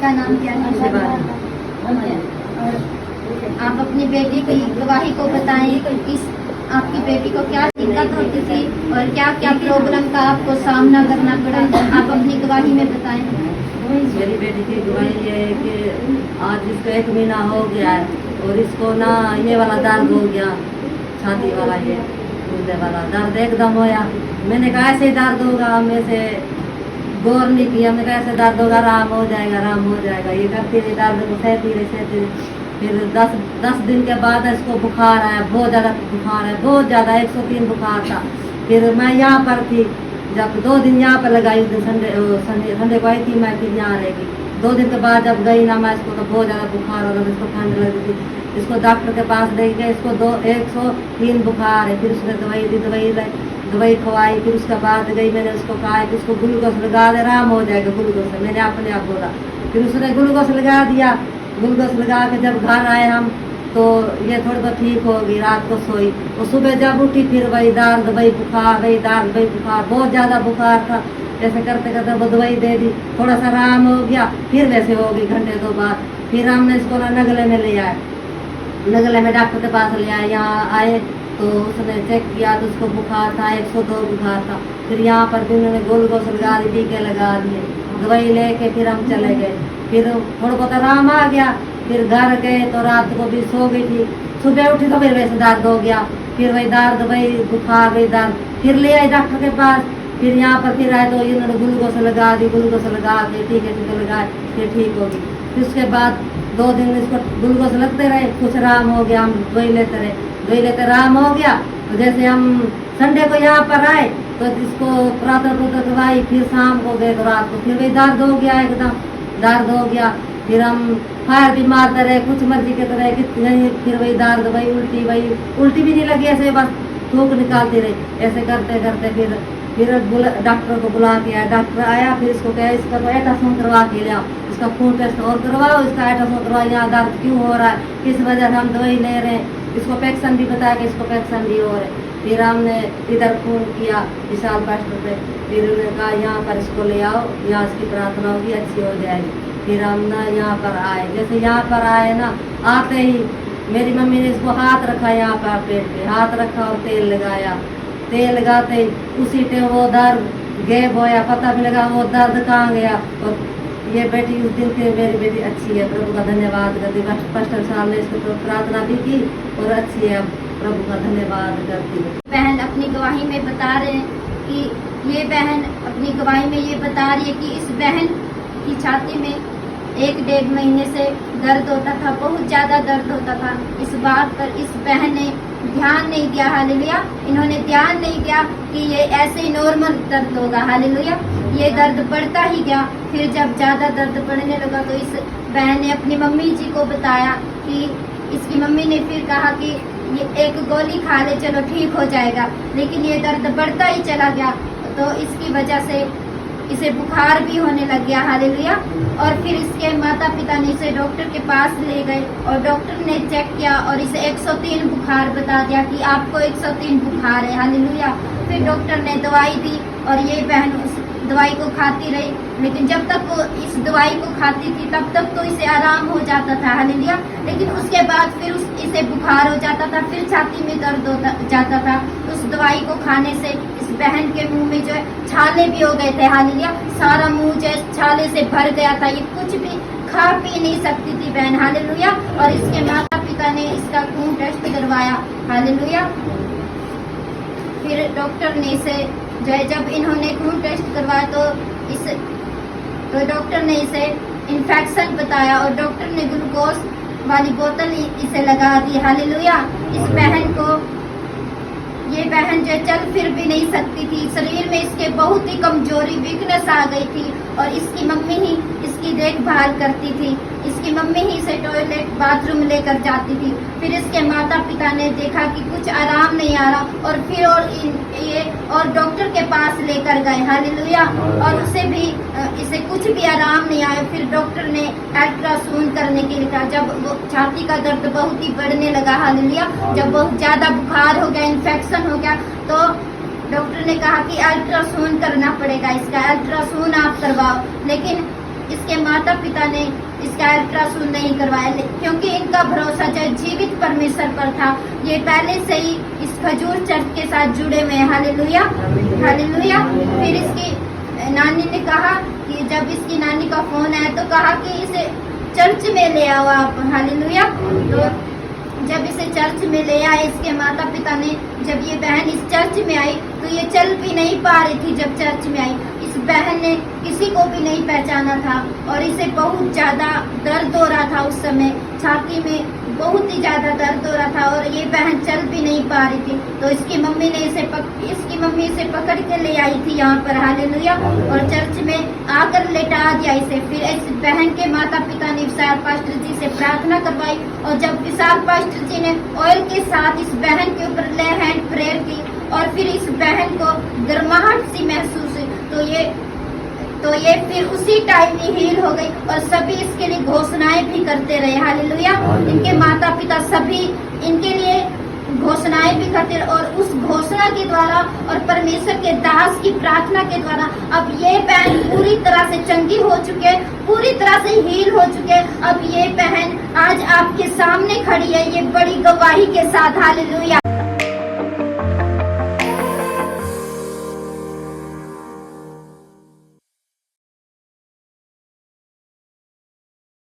आपका नाम क्या है? और आप अपनी बेटी की गवाही को बताएं कि आपकी बेटी को क्या दिक्कत होती थी और क्या क्या प्रॉब्लम का आपको सामना करना पड़ा, आप अपनी गवाही में बताएं। मेरी बेटी की गवाही ये है कि आज इसको 1 महीना हो गया है और इसको ना ये वाला दर्द हो गया, छाती वाला, ये गुर्दे वाला दर्द एकदम होया। मैंने कहा ऐसे ही दर्द होगा, मैं से गौर नहीं किया। मैंने कहा ऐसे दर्द होगा, आराम हो जाएगा, आराम हो जाएगा। ये करती रही, दर्द को सहती रही। फिर 10 दिन के बाद इसको बुखार आया, बहुत ज़्यादा बुखार है, बहुत ज़्यादा, 103 बुखार था। फिर मैं यहाँ पर थी, जब 2 दिन यहाँ पर लगाई, उस दिन संडे को आई थी मैं, फिर यहाँ रहेगी। 2 दिन के बाद जब गई ना मैं, इसको तो बहुत ज़्यादा बुखार हो रहा था, इसको ठंड लगी थी। इसको डॉक्टर के पास ले गए, इसको 103 बुखार है। फिर उसने दवाई दी, दवाई खवाई। फिर उसके बाद गई, मैंने उसको कहा कि उसको ग्लूकोज लगा दे, आराम हो जाएगा ग्लूकोज से। मैंने अपने आप बोला। फिर उसने ग्लूकोज लगा दिया। ग्लूकोज लगा के जब घर आए हम, तो ये थोड़ी बहुत ठीक होगी। रात को सोई और सुबह जब उठी फिर वही दर्द, वही बुखार, वही दर्द, वही बुखार, बहुत ज़्यादा बुखार था। ऐसे करते करते वो दवाई दे दी, थोड़ा सा आराम हो गया। फिर वैसे हो गई घंटे 2 बाद। फिर हमने इसको ना नगले में ले आए, नगले में डॉक्टर के पास ले आए। यहाँ आए तो उसने चेक किया तो उसको बुखार था, 102 बुखार था। फिर यहाँ पर भी उन्होंने ग्लूकोज लगा दी, टीके लगा दिए, दवाई लेके फिर हम चले गए। फिर थोड़ा बहुत आराम आ गया। फिर घर गए तो रात को भी सो गई थी। सुबह उठी तो फिर वैसे दर्द हो गया, फिर वही दर्द, वही बुखार, वही दर्द। फिर ले आए डॉक्टर के पास। फिर यहाँ पर फिर आए तो इन्होंने ग्लूकोज लगा दी, ग्लूकोज लगा के टीके लगाए, फिर ठीक होगी। फिर उसके बाद 2 दिन इसको ग्लूकोज लगते रहे, कुछ आराम हो गया। हम दवाई लेते रहे, दवाई लेते आराम हो गया। तो जैसे हम संडे को यहाँ पर आए तो इसको प्रातः दवाई, फिर शाम को गए तो रात को फिर वही दर्द हो गया, एकदम दर्द हो गया। फिर हम फायर भी मारते रहे, कुछ मर्जी के तरह कितने, फिर वही दर्द, वही उल्टी भी नहीं लगी, ऐसे बस थूक निकालती रही। ऐसे करते करते फिर डॉक्टर को बुला के आया। डॉक्टर आया, फिर इसको कहा इसका तो अल्ट्रासाउंड करवा के ले आओ, इसका खून टेस्ट और करवाओ, इसका अल्ट्रासाउंड करवाओ, यहाँ दर्द क्यों हो रहा है, किस वजह से हम दवाई ले रहे हैं। इसको पैक्सन भी बताया कि इसको पैक्सन भी हो रहे। फिर हमने इधर फोन किया विशाल पास्टर पे। फिर उन्होंने कहा यहाँ पर इसको ले आओ, यहाँ इसकी प्रार्थना होगी, अच्छी हो जाएगी। फिर हम ना यहाँ पर आए। जैसे यहाँ पर आए ना, आते ही मेरी मम्मी ने इसको हाथ रखा, यहाँ पर पेट पे हाथ रखा और तेल लगाया। तेल लगाते ही उसी टाइम वो दर्द गैब होया, पता भी लगा वो दर्द कहाँ गया। और ये बेटी उस दिन से मेरी बेटी अच्छी है, प्रभु का धन्यवाद करती। पास्टर साहब ने इसको तो प्रार्थना भी की और अच्छी है, प्रभु का धन्यवाद करती है। बहन अपनी गवाही में बता रहे हैं कि ये बहन अपनी गवाही में ये बता रही है कि इस बहन की छाती में 1-1.5 महीने से दर्द होता था, बहुत ज़्यादा दर्द होता था। इस बात पर इस बहन ने ध्यान नहीं दिया, हालेलुया। इन्होंने ध्यान नहीं दिया कि ये ऐसे ही नॉर्मल दर्द होगा, हालेलुया। ये दर्द बढ़ता ही गया। फिर जब ज़्यादा दर्द बढ़ने लगा तो इस बहन ने अपनी मम्मी जी को बताया कि इसकी मम्मी ने फिर कहा कि ये एक गोली खा ले, चलो ठीक हो जाएगा। लेकिन ये दर्द बढ़ता ही चला गया, तो इसकी वजह से इसे बुखार भी होने लग गया, हालेलुया। और फिर इसके माता पिता ने इसे डॉक्टर के पास ले गए और डॉक्टर ने चेक किया और इसे 103 बुखार बता दिया कि आपको 103 बुखार है, हालेलुया। फिर डॉक्टर ने दवाई दी और ये बहन उस दवाई को खाती रही। लेकिन जब तक वो इस दवाई को खाती थी तब तक तो इसे आराम हो जाता था, हालेलुया। लेकिन उसके बाद फिर इसे बुखार हो जाता था, फिर छाती में दर्द हो जाता था। उस दवाई को खाने से इस बहन के मुंह में जो है छाले भी हो गए थे, हालेलुया। सारा मुंह जो है छाले से भर गया था, ये कुछ भी खा पी नहीं सकती थी बहन, हालेलुया। और इसके माता पिता ने इसका खून टेस्ट करवाया, हालेलुया। फिर डॉक्टर ने इसे जो है, जब इन्होंने खून टेस्ट करवाया तो डॉक्टर ने इसे इन्फेक्शन बताया और डॉक्टर ने ग्लूकोज वाली बोतल इसे लगा दी, हालेलुया। इस बहन को, ये बहन जो चल फिर भी नहीं सकती थी, शरीर में इसके बहुत ही कमजोरी, वीकनेस आ गई थी और इसकी मम्मी ही इसकी देखभाल करती थी। इसकी मम्मी ही इसे टॉयलेट बाथरूम लेकर जाती थी। फिर इसके माता पिता ने देखा कि कुछ आराम नहीं आ रहा और फिर और डॉक्टर के पास लेकर गए, हालेलुया। और इसे कुछ भी आराम नहीं आया। फिर डॉक्टर ने अल्ट्रासाउंड करने के लिए कहा। जब वो छाती का दर्द बहुत ही बढ़ने लगा, हालेलुया, जब बहुत ज्यादा बुखार हो गया, इन्फेक्शन हो गया, तो डॉक्टर ने कहा कि अल्ट्रासाउंड करना पड़ेगा, इसका अल्ट्रासाउंड आप करवाओ। लेकिन इसके माता पिता ने इसका अल्ट्रासाउंड नहीं करवाया, क्योंकि इनका भरोसा जो जीवित परमेश्वर पर था। ये पहले से ही इस खजूर चर्च के साथ जुड़े हुए हैं। Hallelujah, hallelujah. फिर इसकी नानी ने कहा कि जब इसकी नानी का फोन आया तो कहा कि इसे चर्च में ले आओ आप। हालेलुया। तो जब इसे चर्च में ले आए इसके माता पिता ने, जब ये बहन इस चर्च में आई तो ये चल भी नहीं पा रही थी। जब चर्च में आई इस बहन ने किसी को भी नहीं पहचाना था और इसे बहुत ज्यादा दर्द हो रहा था। उस समय छाती में बहुत ही ज्यादा दर्द हो रहा था और ये बहन चल भी नहीं पा रही थी। तो इसकी मम्मी ने इसकी मम्मी इसे पकड़ के ले आई थी यहाँ पर। हालेलुया। और चर्च में आकर लेटा दिया इसे। फिर इस बहन के माता पिता ने विशाल पास्टर जी से प्रार्थना करवाई और जब विशाल पास्टर जी ने ऑयल के साथ इस बहन के ऊपर ले हैंड प्रेयर की और फिर इस बहन को गर्माहट सी महसूस हुई तो ये फिर उसी टाइम ही हील हो गई और सभी इसके लिए घोषणाएं भी करते रहे। हालेलुया। इनके माता पिता सभी इनके लिए घोषणाएं भी करते रहे और उस घोषणा के द्वारा और परमेश्वर के दास की प्रार्थना के द्वारा अब ये बहन पूरी तरह से चंगी हो चुके, पूरी तरह से हील हो चुके। अब ये बहन आज आपके सामने खड़ी है, ये बड़ी गवाही के साथ। हालेलुया।